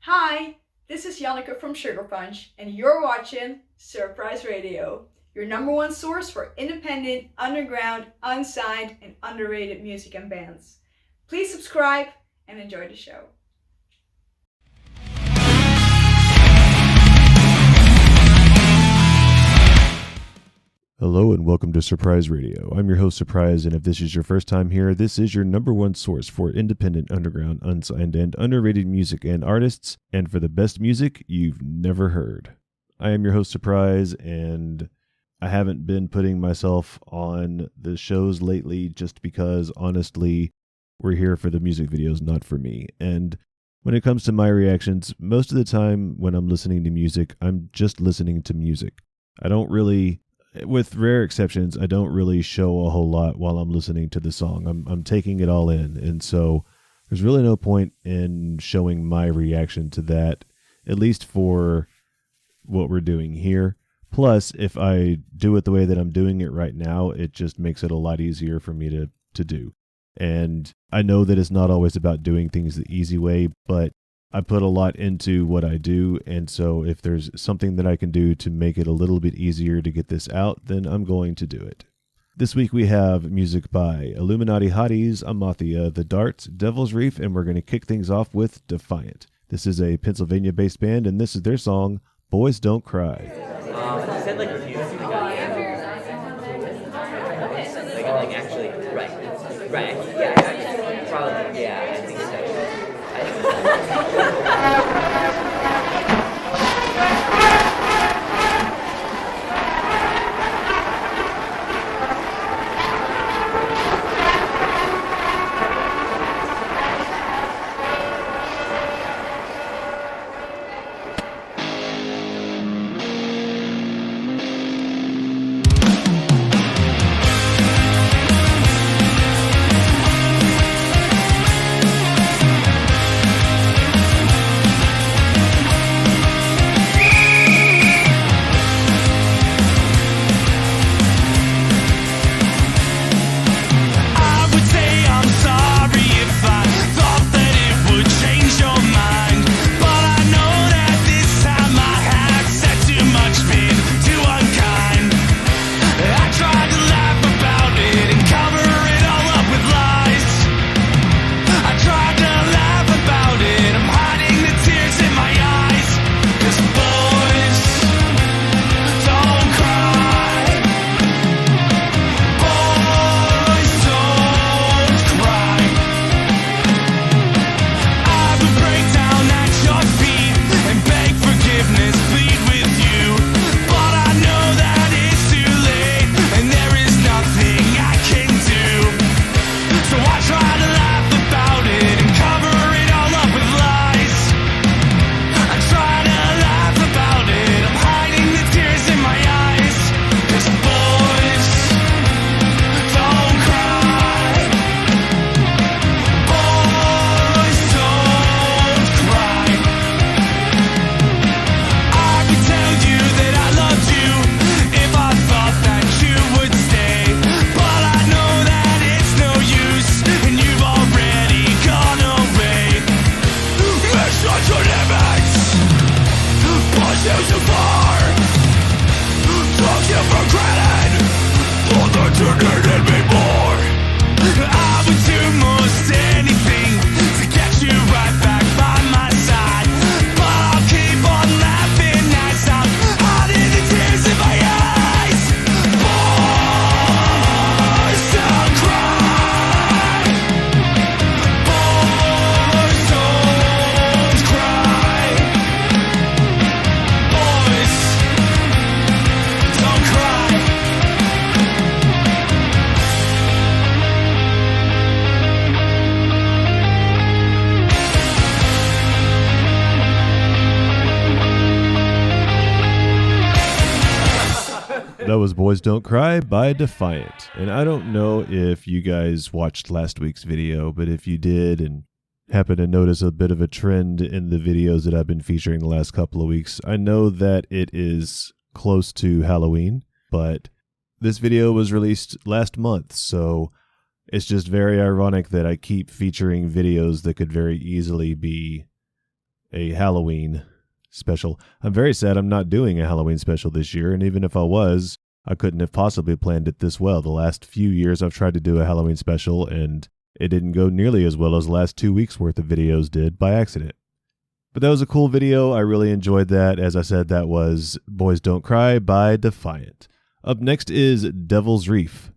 Hi, this is Janneke from Sugar Punch, and you're watching Surprise Radio, your number one source for independent, underground, unsigned, and underrated music and bands. Please subscribe and enjoy the show. Hello and welcome to Surprise Radio. I'm your host, Surprise, and if this is your first time here, this is your number one source for independent, underground, unsigned, and underrated music and artists, and for the best music you've never heard. I am your host, Surprise, and I haven't been putting myself on the shows lately just because, honestly, we're here for the music videos, not for me. And when it comes to my reactions, most of the time when I'm listening to music, I'm just listening to music. I don't really... With rare exceptions, I don't really show a whole lot while I'm listening to the song. I'm taking it all in, and so there's really no point in showing my reaction to that, at least for what we're doing here. Plus, if I do it the way that I'm doing it right now, it just makes it a lot easier for me to do. And I know that it's not always about doing things the easy way, but I put a lot into what I do, and so if there's something that I can do to make it a little bit easier to get this out, then I'm going to do it. This week we have music by Illuminati, Hotties, Amathia, The Darts, Devil's Reef, and we're going to kick things off with Defiant. This is a Pennsylvania-based band, and this is their song, Boys Don't Cry. Said like reviews. Like actually, right, yeah, probably, yeah, I think so. That was Boys Don't Cry by Defiant. And I don't know if you guys watched last week's video, but if you did and happen to notice a bit of a trend in the videos that I've been featuring the last couple of weeks, I know that it is close to Halloween, but this video was released last month, so it's just very ironic that I keep featuring videos that could very easily be a Halloween special. I'm very sad I'm not doing a Halloween special this year, and even if I was, I couldn't have possibly planned it this well. The last few years I've tried to do a Halloween special, and it didn't go nearly as well as the last 2 weeks worth of videos did by accident. But that was a cool video. I really enjoyed that. As I said, that was Boys Don't Cry by Defiant. Up next is Devil's Reef.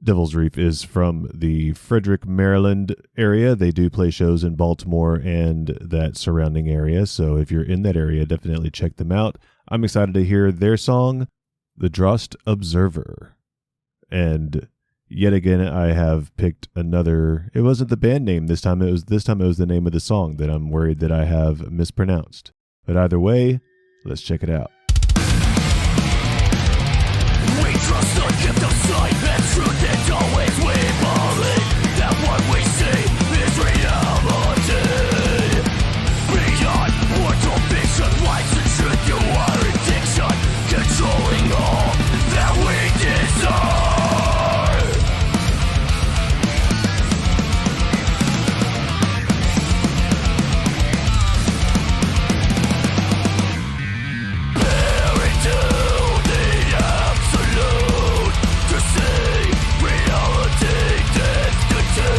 Devil's Reef is from the Frederick, Maryland area. They do play shows in Baltimore and that surrounding area. So if you're in that area, definitely check them out. I'm excited to hear their song, The Droste Observer. And yet again, I have picked another. It wasn't the band name this time. It was the name of the song that I'm worried that I have mispronounced. But either way, let's check it out. We trust the gift of sight and truth and always we believe that what we see is reality. Beyond mortal vision lies the truth. You are addiction, controlling all that we desire. Buried to the absolute, to see reality destitute.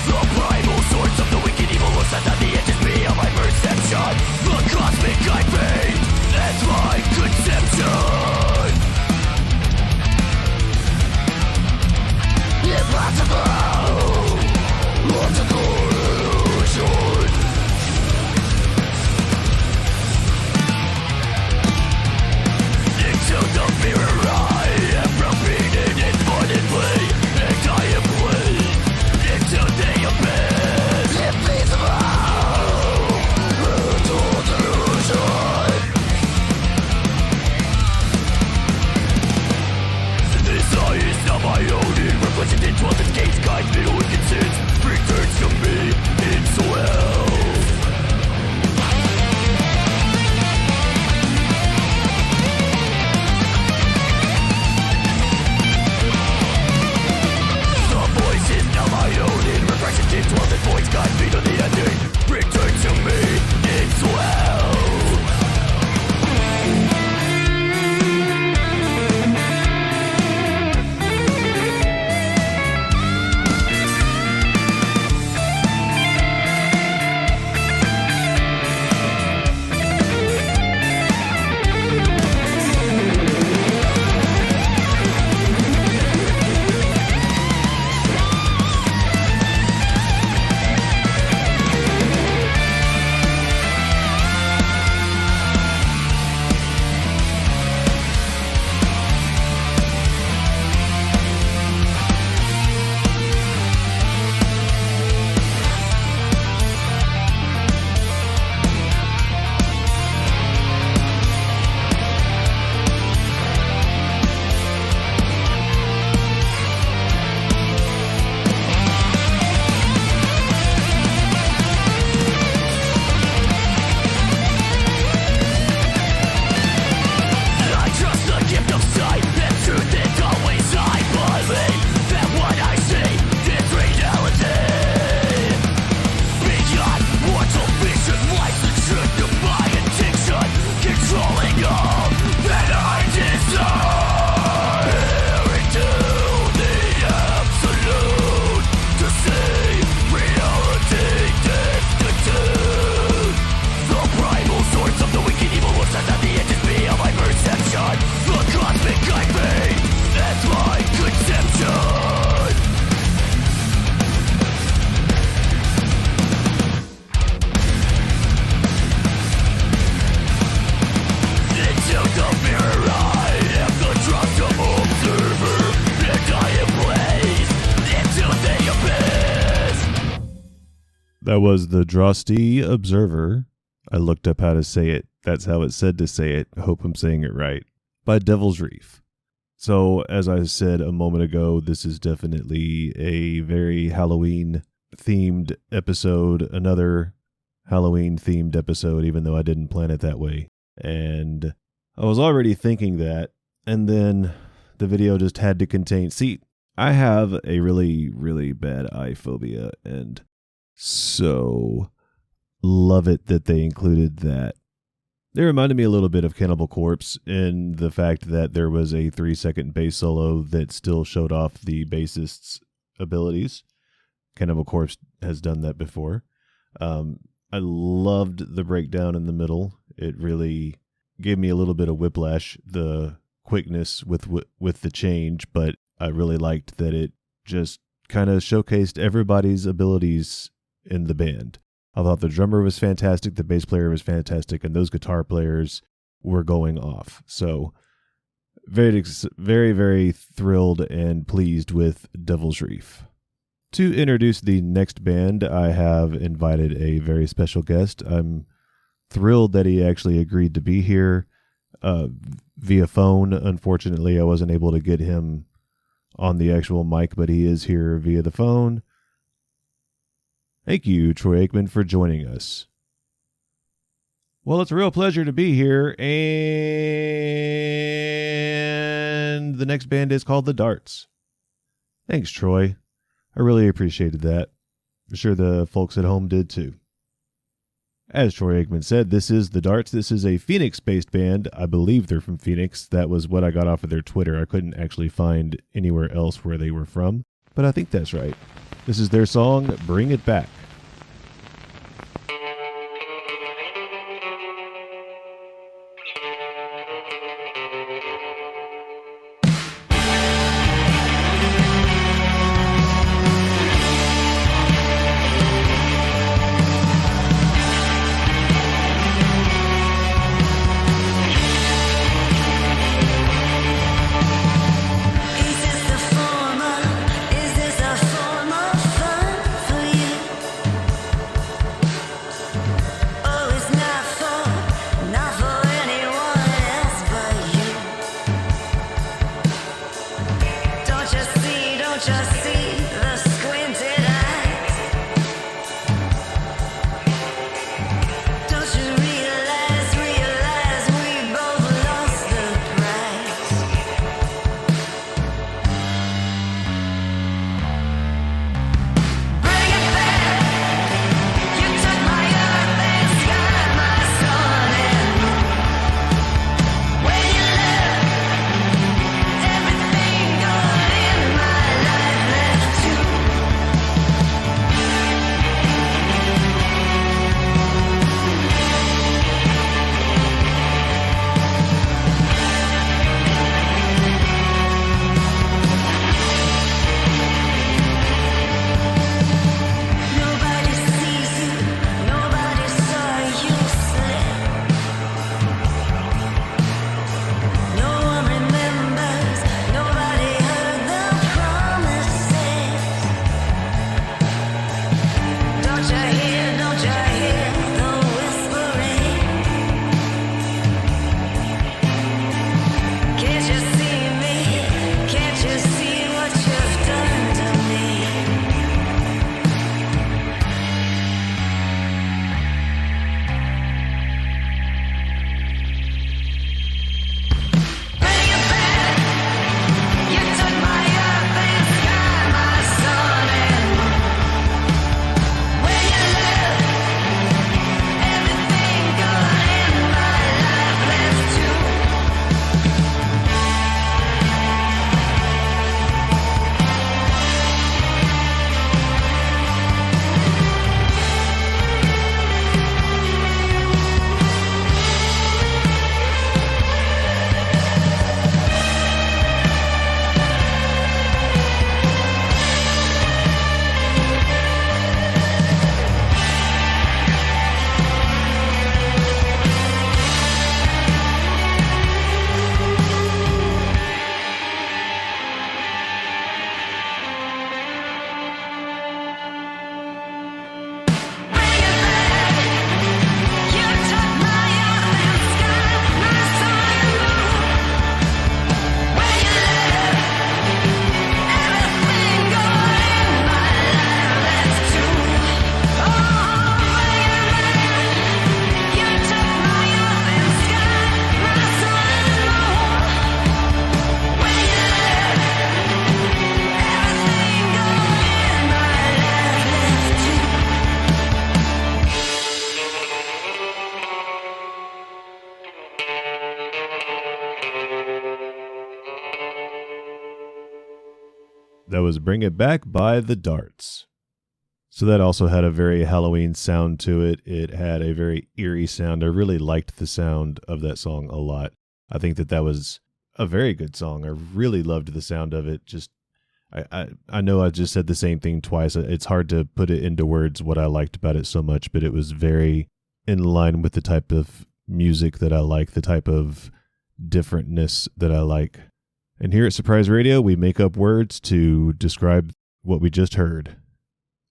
The primal source of the wicked evil looks at the edges beyond my perception. The cosmic IP is my conception. Impossible, logical illusion. Into the mirror I am repeated infinitely, and I am played into the abyss. Invisible, mental delusion. This eye is not my own, it reflects into all the gates, guides me to wicked sins, returns to me into hell. The voice is now my own, it reflects into all the voice, guides me to the ending, return to me into hell. I trust the gift of sight and truth and always I believe that what I see is reality. Beyond mortal vision lies the truth of my addiction, controlling all that I desire. Into the absolute, to see reality destitute. The primal source of the wicked evil looks at the edges beyond my perception. The cosmic IP is my conception. Into the mirror I am the Droste observer, and I am placed into the abyss. That was the Droste Observer. I looked up how to say it. That's how it said to say it. I hope I'm saying it right. By Devil's Reef. So, as I said a moment ago, this is definitely a very Halloween-themed episode. Another Halloween-themed episode, even though I didn't plan it that way. And I was already thinking that, and then the video just had to contain... See, I have a really, really bad eye phobia, and so love it that they included that. They reminded me a little bit of Cannibal Corpse in the fact that there was a 3-second bass solo that still showed off the bassist's abilities. Cannibal Corpse has done that before. I loved the breakdown in the middle. It really gave me a little bit of whiplash, the quickness with the change, but I really liked that it just kind of showcased everybody's abilities in the band. I thought the drummer was fantastic, the bass player was fantastic, and those guitar players were going off. So very, very, very thrilled and pleased with Devil's Reef. To introduce the next band, I have invited a very special guest. I'm thrilled that he actually agreed to be here via phone. Unfortunately, I wasn't able to get him on the actual mic, but he is here via the phone. Thank you, Troy Aikman, for joining us. Well, it's a real pleasure to be here, and the next band is called The Darts. Thanks, Troy. I really appreciated that. I'm sure the folks at home did too. As Troy Aikman said, this is The Darts. This is a Phoenix-based band. I believe they're from Phoenix. That was what I got off of their Twitter. I couldn't actually find anywhere else where they were from, but I think that's right. This is their song, Bring It Back. Is this a form of fun for you? That was Bring It Back by The Darts. So that also had a very Halloween sound to it. It had a very eerie sound. I really liked the sound of that song a lot. I think that was a very good song. I really loved the sound of it. Just, I know I just said the same thing twice. It's hard to put it into words what I liked about it so much, but it was very in line with the type of music that I like, the type of differentness that I like. And here at Surprise Radio, we make up words to describe what we just heard.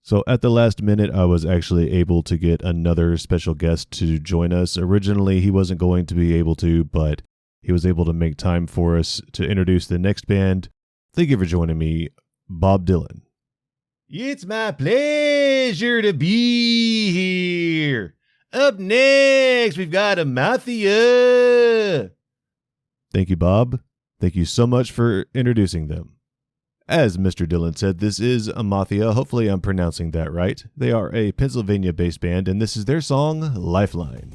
So at the last minute, I was actually able to get another special guest to join us. Originally, he wasn't going to be able to, but he was able to make time for us to introduce the next band. Thank you for joining me, Bob Dylan. It's my pleasure to be here. Up next, we've got Amathia. Thank you, Bob. Thank you so much for introducing them. As Mr. Dylan said, this is Amathia. Hopefully I'm pronouncing that right. They are a Pennsylvania-based band, and this is their song, Lifeline.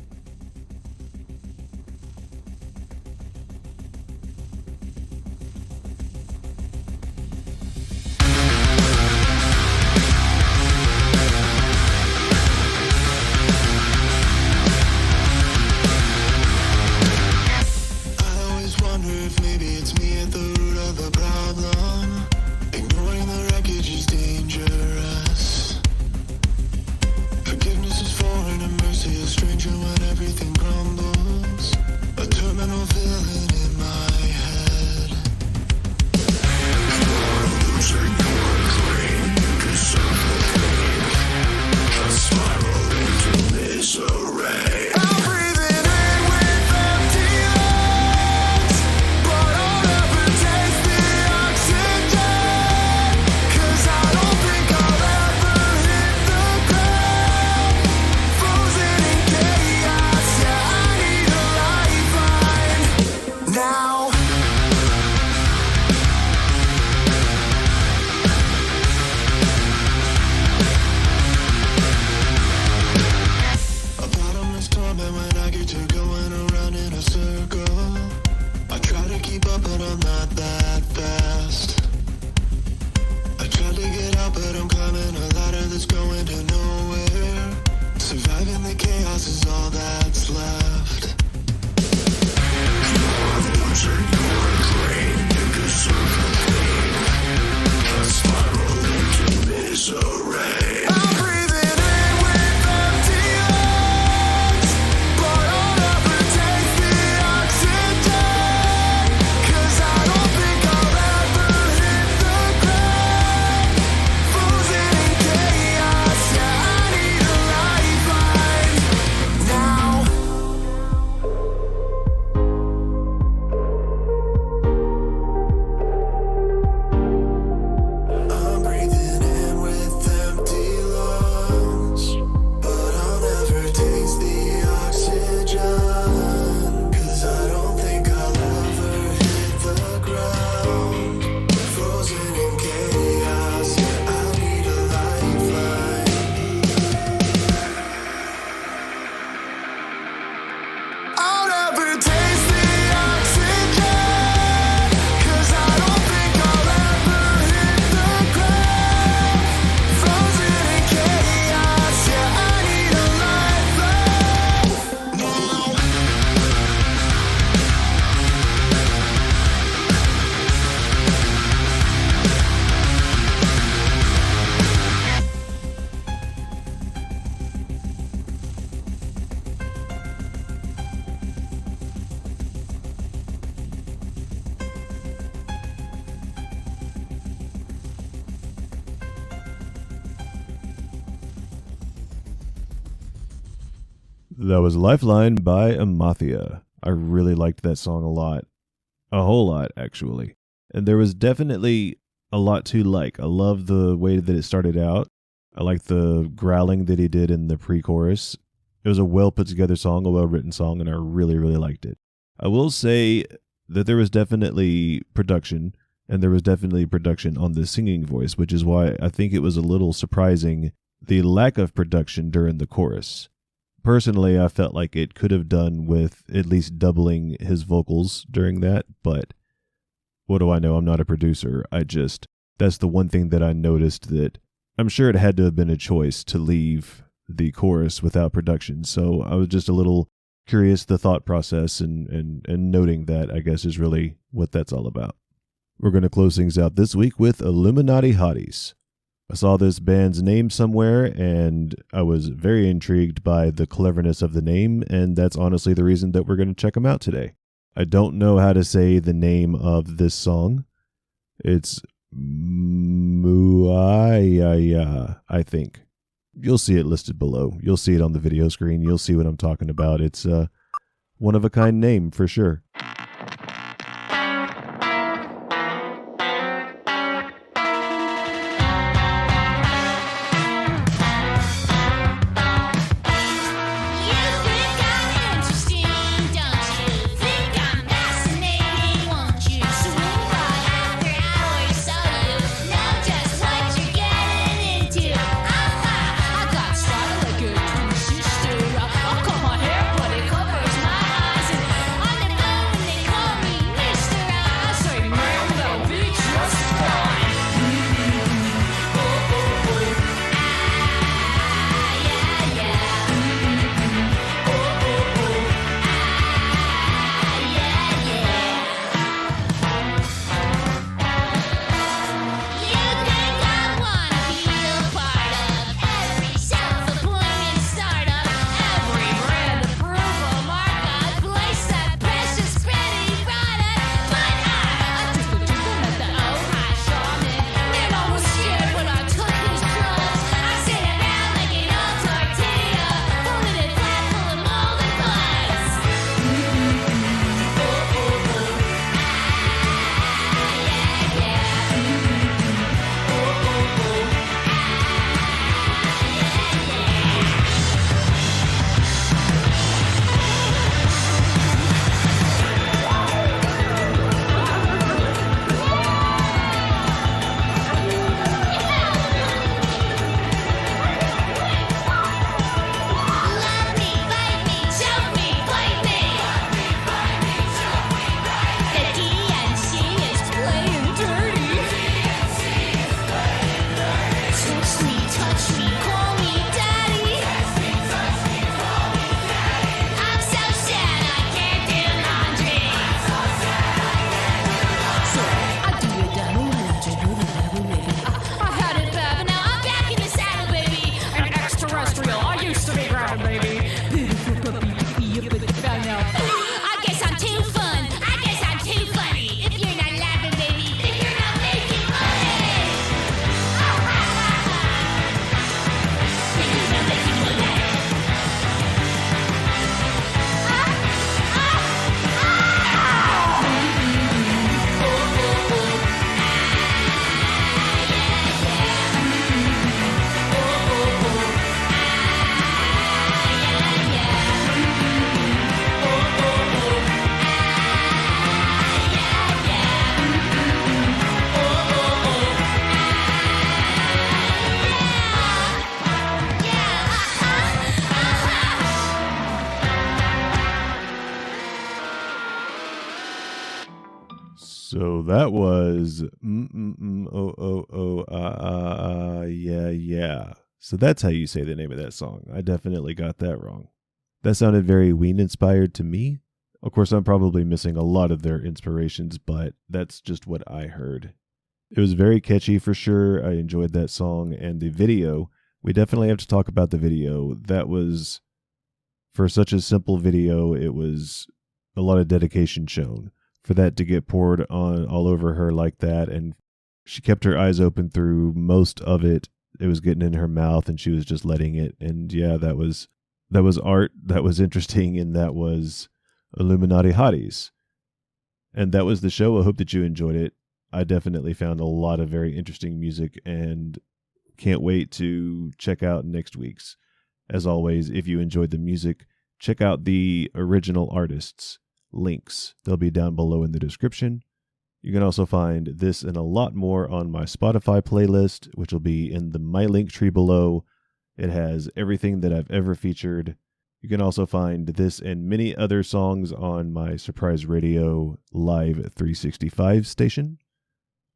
That was Lifeline by Amathia. I really liked that song a lot. A whole lot, actually. And there was definitely a lot to like. I love the way that it started out. I like the growling that he did in the pre-chorus. It was a well put together song, a well written song, and I really, really liked it. I will say that there was definitely production, and there was definitely production on the singing voice, which is why I think it was a little surprising the lack of production during the chorus. Personally, I felt like it could have done with at least doubling his vocals during that, but what do I know? I'm not a producer. I just That's the one thing that I noticed, that I'm sure it had to have been a choice to leave the chorus without production. So I was just a little curious, the thought process, and noting that, I guess, is really what that's all about. We're going to close things out this week with Illuminati Hotties. I saw this band's name somewhere, and I was very intrigued by the cleverness of the name, and that's honestly the reason that we're going to check them out today. I don't know how to say the name of this song. It's MMMMOOOAAAAYAYA, I think. You'll see it listed below. You'll see it on the video screen. You'll see what I'm talking about. It's a one-of-a-kind name for sure. So that was MMMOOOAAAAAYAYA. So that's how you say the name of that song. I definitely got that wrong. That sounded very Ween inspired to me. Of course, I'm probably missing a lot of their inspirations, but that's just what I heard. It was very catchy for sure. I enjoyed that song, and the video, we definitely have to talk about the video. That was, for such a simple video, it was a lot of dedication shown. For that to get poured on all over her like that, and she kept her eyes open through most of it. It was getting in her mouth, and she was just letting it. And yeah, that was art. That was interesting, and that was Illuminati Hotties. And that was the show. I hope that you enjoyed it. I definitely found a lot of very interesting music, and can't wait to check out next week's. As always, if you enjoyed the music, check out the original artists. Links, they'll be down below in the description. You can also find this and a lot more on my Spotify playlist, which will be in the My Link tree below. It has everything that I've ever featured. You can also find this and many other songs on my Surprise Radio Live 365 station,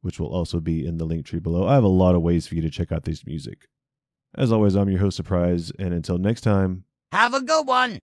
which will also be in the link tree below. I have a lot of ways for you to check out this music. As always, I'm your host, Surprise, and until next time, Have a good one.